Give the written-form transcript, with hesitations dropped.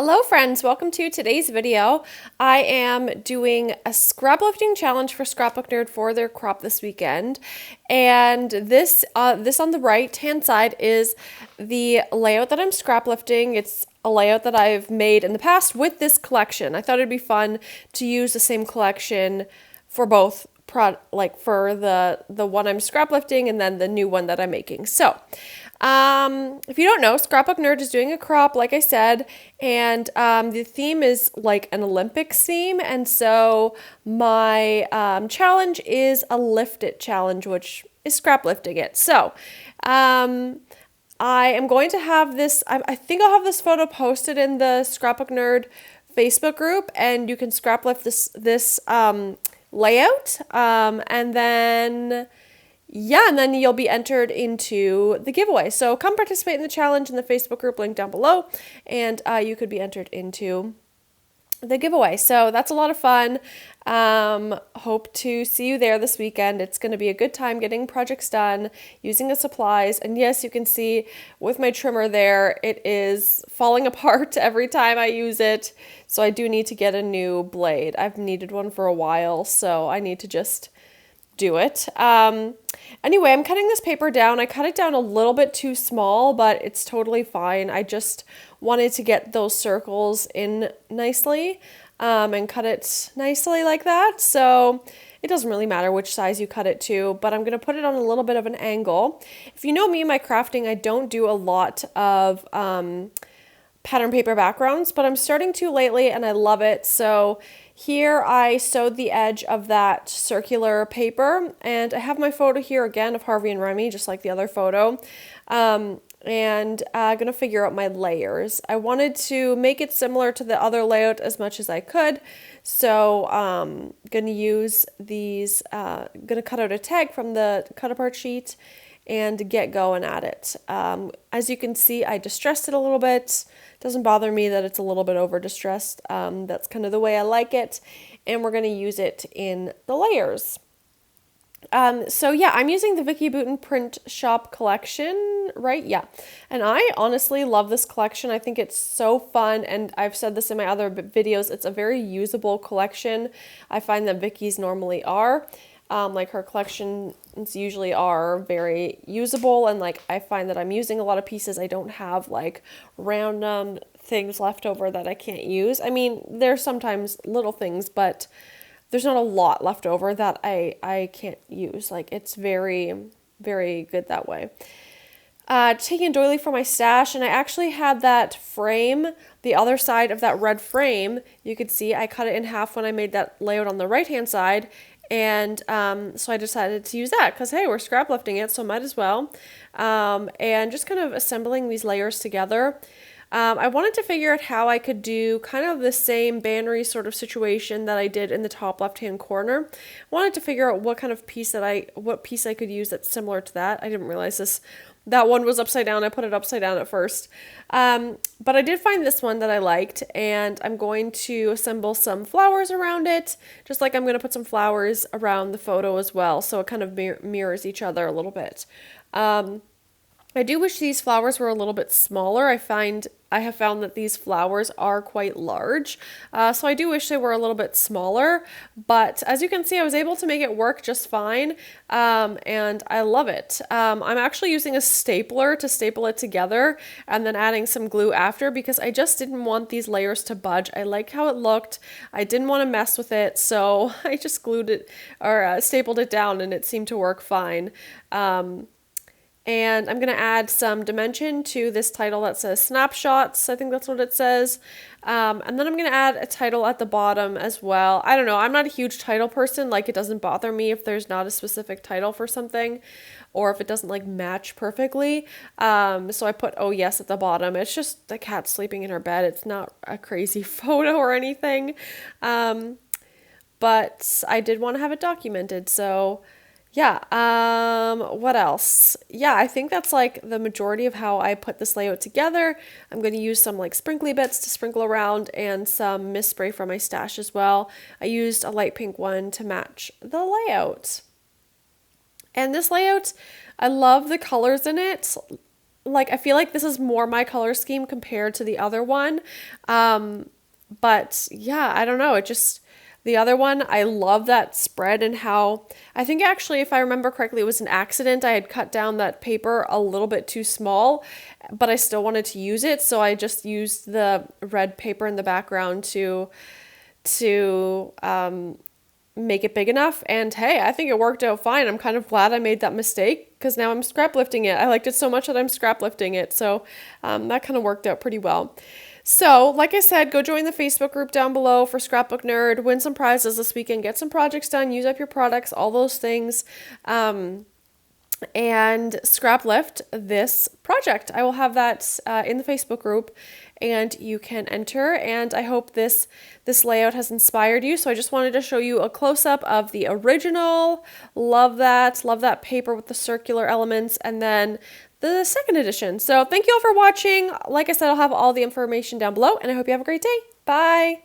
Hello friends, welcome to today's video. I am doing a scraplifting challenge for Scrapbook Nerd for their crop this weekend. And this on the right hand side is the layout that I'm scraplifting. It's a layout that I've made in the past with this collection. I thought it'd be fun to use the same collection for both for the one I'm scraplifting and then the new one that I'm making. So if you don't know, Scrapbook Nerd is doing a crop, like I said, and the theme is like an Olympics theme, and so my challenge is a lift it challenge, which is scraplifting it. So I am going to have this, I think I'll have this photo posted in the Scrapbook Nerd Facebook group, and you can scraplift this layout, and then you'll be entered into the giveaway. So come participate in the challenge in the Facebook group link down below, and you could be entered into the giveaway. So that's a lot of fun. Hope to see you there this weekend. It's going to be a good time getting projects done, using the supplies. And yes, you can see with my trimmer there, it is falling apart every time I use it. So I do need to get a new blade. I've needed one for a while, so I need to just do it. Anyway, I'm cutting this paper down. I cut it down a little bit too small, but it's totally fine. I just wanted to get those circles in nicely and cut it nicely like that. So it doesn't really matter which size you cut it to, but I'm going to put it on a little bit of an angle. If you know me and my crafting, I don't do a lot of pattern paper backgrounds, but I'm starting to lately and I love it. So here I sewed the edge of that circular paper, and I have my photo here again of Harvey and Remy, just like the other photo. And I'm going to figure out my layers. I wanted to make it similar to the other layout as much as I could. So going to use these, going to cut out a tag from the cut apart sheet and get going at it. As you can see, I distressed it a little bit. Doesn't bother me that it's a little bit over distressed. That's kind of the way I like it. And we're going to use it in the layers. So yeah, I'm using the Vicky Boutin Print Shop collection, right? Yeah. And I honestly love this collection. I think it's so fun. And I've said this in my other videos. It's a very usable collection. I find that Vicky's normally are. Like her collections usually are very usable, and like I find that I'm using a lot of pieces. I don't have like random things left over that I can't use. I mean, there's sometimes little things, but there's not a lot left over that I can't use. Like it's very, very good that way. Taking a doily for my stash, and I actually had that frame, the other side of that red frame. You could see I cut it in half when I made that layout on the right hand side. And so I decided to use that because, hey, we're scraplifting it, so might as well. And just kind of assembling these layers together. I wanted to figure out how I could do kind of the same bannery sort of situation that I did in the top left-hand corner. I wanted to figure out what kind of piece what piece I could use that's similar to that. I didn't realize that one was upside down. I put it upside down at first. But I did find this one that I liked, and I'm going to assemble some flowers around it, just like I'm going to put some flowers around the photo as well, so it kind of mirrors each other a little bit. I do wish these flowers were a little bit smaller. I have found that these flowers are quite large, so I do wish they were a little bit smaller, but as you can see, I was able to make it work just fine, and I love it. I'm actually using a stapler to staple it together and then adding some glue after because I just didn't want these layers to budge. I liked how it looked. I didn't want to mess with it, so I just glued it or stapled it down, and it seemed to work fine. And I'm going to add some dimension to this title that says snapshots. I think that's what it says. And then I'm going to add a title at the bottom as well. I don't know. I'm not a huge title person. Like, it doesn't bother me if there's not a specific title for something or if it doesn't like match perfectly. So I put, oh yes, at the bottom. It's just the cat sleeping in her bed. It's not a crazy photo or anything. But I did want to have it documented. So yeah, what else? Yeah, I think that's like the majority of how I put this layout together. I'm going to use some like sprinkly bits to sprinkle around and some mist spray from my stash as well. I used a light pink one to match the layout. And this layout, I love the colors in it. like, I feel like this is more my color scheme compared to the other one. But yeah, I don't know. It just, the other one, I love that spread and how, I think actually, if I remember correctly, it was an accident. I had cut down that paper a little bit too small, but I still wanted to use it. So I just used the red paper in the background to make it big enough. And hey, I think it worked out fine. I'm kind of glad I made that mistake because now I'm scrap lifting it. I liked it so much that I'm scrap lifting it. So that kind of worked out pretty well. So, like I said, go join the Facebook group down below for Scrapbook Nerd, win some prizes this weekend, get some projects done, use up your products, all those things, and scrap lift this project. I will have that in the Facebook group, and you can enter. And I hope this layout has inspired you. So I just wanted to show you a close-up of the original. Love that paper with the circular elements, and then the second edition. So thank you all for watching. Like I said, I'll have all the information down below, and I hope you have a great day. Bye.